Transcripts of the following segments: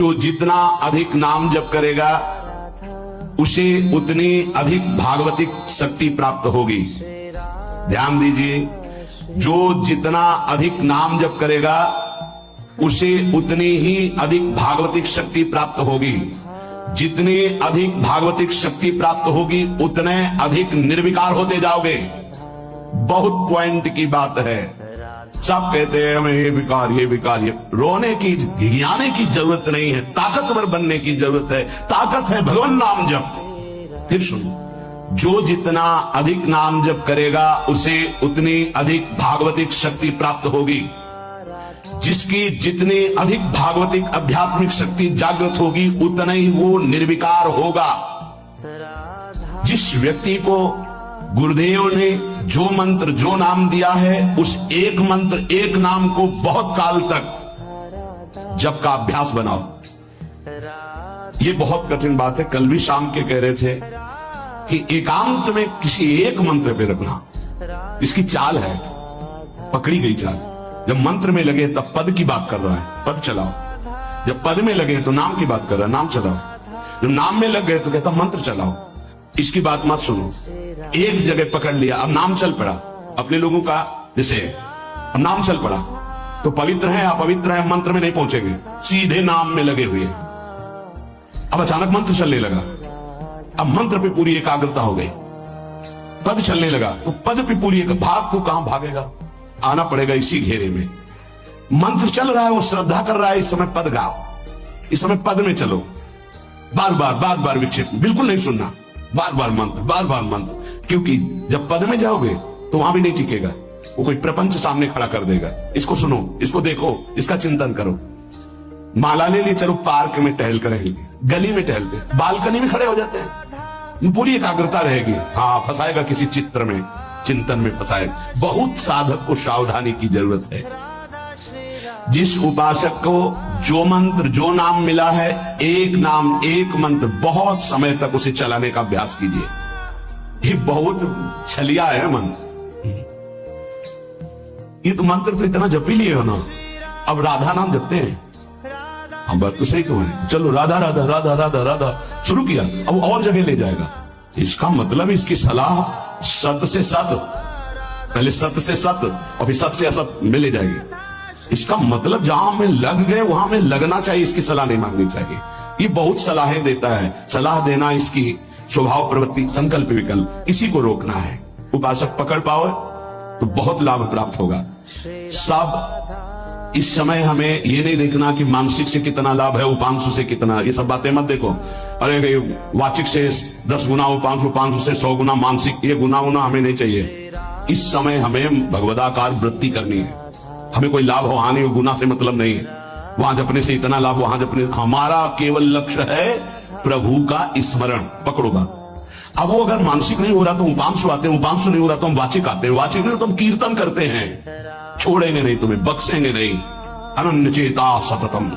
तो जितना अधिक नाम जप करेगा उसे उतनी अधिक भागवतिक शक्ति प्राप्त होगी। ध्यान दीजिए, जो जितना अधिक नाम जप करेगा उसे उतनी ही अधिक भागवतिक शक्ति प्राप्त होगी। जितनी अधिक भागवतिक शक्ति प्राप्त होगी उतने अधिक निर्विकार होते जाओगे। बहुत पॉइंट की बात है। सब कहते हैं हमें ये विकार ये विकार, ये रोने की घिघियाने की जरूरत नहीं है, ताकतवर बनने की जरूरत है। ताकत है भगवान नाम जप। फिर सुनो, जो जितना अधिक नाम जप करेगा उसे उतनी अधिक भागवतिक शक्ति प्राप्त होगी। जिसकी जितनी अधिक भागवतिक आध्यात्मिक शक्ति जागृत होगी उतना ही वो निर्विकार होगा। जिस व्यक्ति को गुरुदेव ने जो मंत्र जो नाम दिया है उस एक मंत्र एक नाम को बहुत काल तक जप का अभ्यास बनाओ। ये बहुत कठिन बात है। कल भी शाम के कह रहे थे कि एकांत में किसी एक मंत्र पे रखना। इसकी चाल है, पकड़ी गई चाल। जब मंत्र में लगे तब पद की बात कर रहा है, पद चलाओ। जब पद में लगे तो नाम की बात कर रहा है, नाम चलाओ। जब नाम में लग गए तो कहता मंत्र चलाओ। इसकी बात मत सुनो। एक जगह पकड़ लिया, अब नाम चल पड़ा। अपने लोगों का जैसे अब नाम चल पड़ा तो पवित्र है अपवित्र है मंत्र में नहीं पहुंचेंगे, सीधे नाम में लगे हुए। अब अचानक मंत्र चलने लगा, अब मंत्र पे पूरी एकाग्रता हो गई। पद चलने लगा तो पद पे पूरी भाग को कहां भागेगा, आना पड़ेगा इसी घेरे में। मंत्र चल रहा है, वो श्रद्धा कर रहा है, इस समय पद गाओ, इस समय पद में चलो। बार बार विक्षेप बिल्कुल नहीं सुनना, बार बार मंत्र। क्योंकि जब पद में जाओगे तो वहां भी नहीं टिकेगा, वो कोई प्रपंच सामने खड़ा कर देगा। इसको सुनो, इसको देखो, इसका चिंतन करो। माला ले ली, चलो पार्क में टहल कर रहेंगे, गली में टहलते, बालकनी में खड़े हो जाते हैं, पूरी एकाग्रता रहेगी। हाँ, फंसाएगा किसी चित्र में, चिंतन में फंसाएगा। बहुत साधक को सावधानी की जरूरत है। जिस उपासक को जो मंत्र जो नाम मिला है, एक नाम एक मंत्र बहुत समय तक उसे चलाने का अभ्यास कीजिए। ये बहुत छलिया है मंत्र। ये तो मंत्र तो इतना जप ही लिए हो ना। अब राधा नाम जपते हैं, हम बात तो सही तुम्हारी, चलो राधा राधा राधा राधा राधा शुरू किया, अब और जगह ले जाएगा। इसका मतलब इसकी सलाह सत से सत, पहले सत से सत और फिर सत से असत में ले जाएगी। इसका मतलब जहां में लग गए वहां में लगना चाहिए, इसकी सलाह नहीं मांगनी चाहिए। ये बहुत सलाहें देता है। सलाह देना इसकी स्वभाव प्रवृत्ति संकल्प विकल्प, इसी को रोकना है। उपासक पकड़ पाओ तो बहुत लाभ प्राप्त होगा। सब इस समय हमें ये नहीं देखना कि मानसिक से कितना लाभ है, उपांशु से कितना, ये सब बातें मत देखो। अरे वाचिक से 10 गुना उपांशु, उपांशु से 100 गुना मानसिक, ये गुना हमें नहीं चाहिए। इस समय हमें भगवदाकार वृत्ति करनी है। हमें कोई लाभ हो हानि गुना से मतलब नहीं है। वहां जपने से इतना लाभ, वहां जपने, हमारा केवल लक्ष्य है प्रभु का स्मरण। पकड़ो बात। अब वो अगर मानसिक नहीं हो रहा तो उपांशु आते हैं, उपांशु नहीं हो रहा तो हम वाचिक आते हैं, वाचिक नहीं तो हम कीर्तन करते हैं। छोड़ेंगे नहीं, तुम्हें बख्शेंगे नहीं। अनन्य चेता सततम,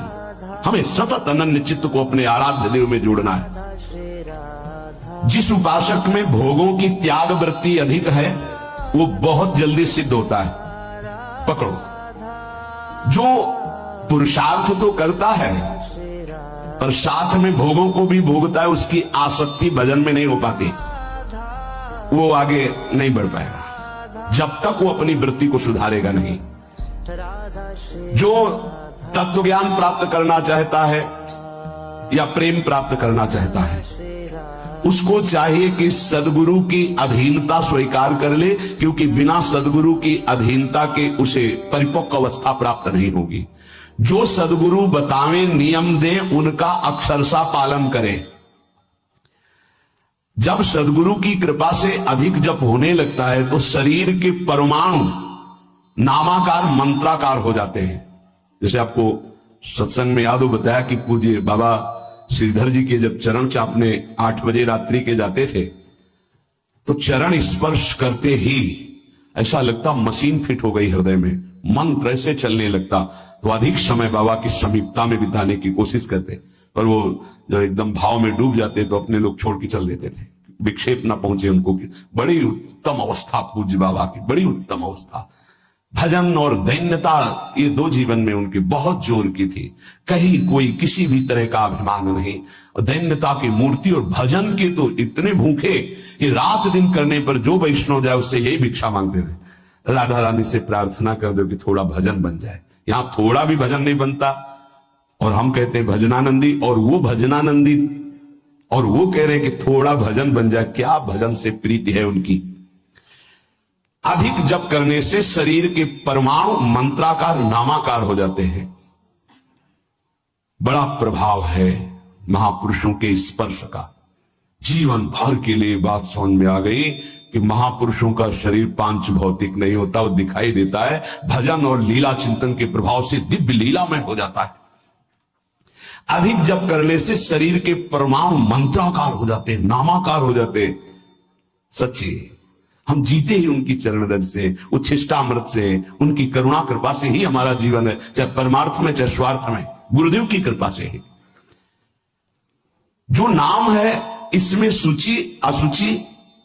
हमें सतत अनन्य चित्त को अपने आराध्य देव में जोड़ना है। जिस उपासक में भोगों की त्याग वृत्ति अधिक है वो बहुत जल्दी सिद्ध होता है। पकड़ो, जो पुरुषार्थ तो करता है पर साथ में भोगों को भी भोगता है, उसकी आसक्ति भजन में नहीं हो पाती, वो आगे नहीं बढ़ पाएगा जब तक वो अपनी वृत्ति को सुधारेगा नहीं। जो तत्व ज्ञान प्राप्त करना चाहता है या प्रेम प्राप्त करना चाहता है, उसको चाहिए कि सदगुरु की अधीनता स्वीकार कर ले, क्योंकि बिना सदगुरु की अधीनता के उसे परिपक्व अवस्था प्राप्त नहीं होगी। जो सदगुरु बतावे नियम दे उनका अक्षरशः पालन करे। जब सदगुरु की कृपा से अधिक जप होने लगता है तो शरीर के परमाणु नामाकार मंत्राकार हो जाते हैं। जैसे आपको सत्संग में याद हो बताया कि पूज्य बाबा श्रीधर जी के जब चरण चापने 8 बजे रात्रि के जाते थे तो चरण स्पर्श करते ही ऐसा लगता मशीन फिट हो गई हृदय में, मंत्र ऐसे चलने लगता। तो अधिक समय बाबा की समीपता में बिताने की कोशिश करते, पर वो जब एकदम भाव में डूब जाते तो अपने लोग छोड़ के चल देते थे, विक्षेप ना पहुंचे उनको। बड़ी उत्तम अवस्था पूज्य बाबा की, बड़ी उत्तम अवस्था। भजन और दैन्यता, ये दो जीवन में उनके बहुत जोर की थी। कहीं कोई किसी भी तरह का अभिमान नहीं, और दैन्यता की मूर्ति और भजन के तो इतने भूखे कि रात दिन करने पर जो वैष्णव जाए उससे यही भिक्षा मांगते थे, राधा रानी से प्रार्थना कर दो कि थोड़ा भजन बन जाए। यहां थोड़ा भी भजन नहीं बनता, और हम कहते हैं भजनानंदी, और वो भजनानंदी, और वो कह रहे हैं कि थोड़ा भजन बन जाए। क्या भजन से प्रीति है उनकी। अधिक जप करने से शरीर के परमाणु मंत्राकार नामाकार हो जाते हैं। बड़ा प्रभाव है महापुरुषों के स्पर्श का। जीवन भर के लिए बात समझ में आ गई कि महापुरुषों का शरीर पांच भौतिक नहीं होता, वो दिखाई देता है भजन और लीला चिंतन के प्रभाव से दिव्य लीलामय हो जाता है। अधिक जप करने से शरीर के परमाणु मंत्राकार हो जाते हैं, नामाकार हो जाते हैं। सच्ची हम जीते ही उनकी चरण रज से, उच्छिष्टामृत से, उनकी करुणा कृपा से ही हमारा जीवन है, चाहे परमार्थ में चाहे स्वार्थ में, गुरुदेव की कृपा से ही। जो नाम है इसमें सूची असुचि,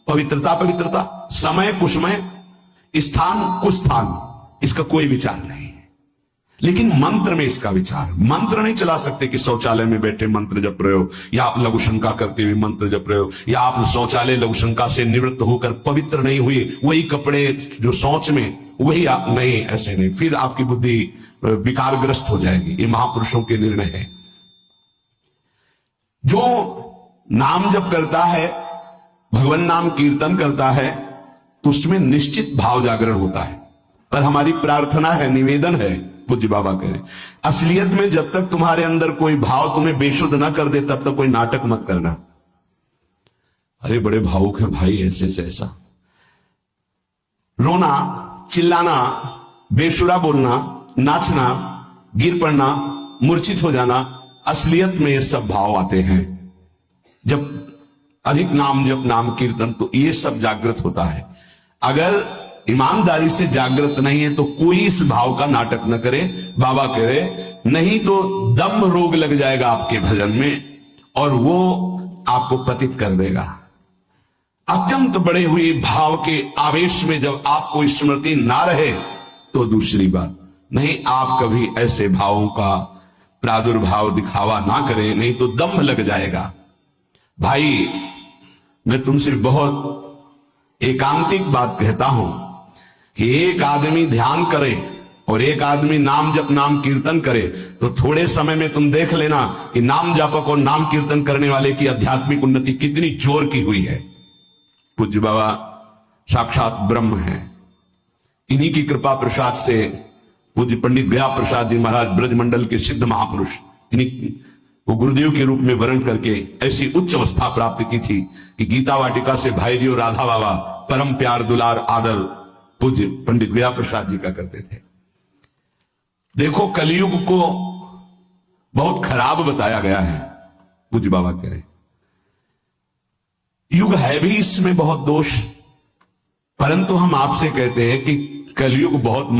पवित्रता पवित्रता, समय कुसमय, स्थान कुस्थान, इसका कोई विचार नहीं है। लेकिन मंत्र में इसका विचार। मंत्र नहीं चला सकते कि शौचालय में बैठे मंत्र जप रहे हो, या आप लघु शंका करते हुए मंत्र जप रहे हो, या आप शौचालय लघु शंका से निवृत्त होकर पवित्र नहीं हुए, वही कपड़े जो शौच में वही आप नहीं, ऐसे नहीं, फिर आपकी बुद्धि विकारग्रस्त हो जाएगी। ये महापुरुषों के निर्णय है। जो नाम जप करता है, भगवान नाम कीर्तन करता है, तो उसमें निश्चित भाव जागरण होता है। पर हमारी प्रार्थना है, निवेदन है, पूज्य बाबा कह रहे, असलियत में जब तक तुम्हारे अंदर कोई भाव तुम्हें बेशुद्ध ना कर दे तब तक कोई नाटक मत करना। अरे बड़े भावुक है भाई, ऐसे से ऐसा रोना, चिल्लाना, बेसुरा बोलना, नाचना, गिर पड़ना, मूर्छित हो जाना, असलियत में ये सब भाव आते हैं। जब अधिक नाम जप नाम कीर्तन, तो ये सब जागृत होता है। अगर ईमानदारी से जागृत नहीं है तो कोई इस भाव का नाटक न करे, बाबा करे, नहीं तो दम रोग लग जाएगा आपके भजन में और वो आपको पतित कर देगा। अत्यंत बड़े हुए भाव के आवेश में जब आपको स्मृति ना रहे तो दूसरी बात, नहीं आप कभी ऐसे भावों का प्रादुर्भाव दिखावा ना करें, नहीं तो दम लग जाएगा। भाई मैं तुमसे बहुत एकांतिक बात कहता हूं कि एक आदमी ध्यान करे और एक आदमी नाम जप नाम कीर्तन करे तो थोड़े समय में तुम देख लेना कि नाम जापक और नाम कीर्तन करने वाले की आध्यात्मिक उन्नति कितनी जोर की हुई है। पूज्य बाबा साक्षात ब्रह्म है। इन्हीं की कृपा प्रसाद से पूज्य पंडित गया प्रसाद जी महाराज ब्रजमंडल के सिद्ध महापुरुष, इन्हीं को गुरुदेव के रूप में वर्ण करके ऐसी उच्च अवस्था प्राप्त की थी कि गीता वाटिका से भाई जी और राधा बाबा परम प्यार दुलार आदर पूज्य पंडित गया प्रसाद जी का करते थे। देखो कलयुग को बहुत खराब बताया गया है, पूज्य बाबा कह रहे युग है भी इसमें बहुत दोष, परंतु हम आपसे कहते हैं कि कलयुग बहुत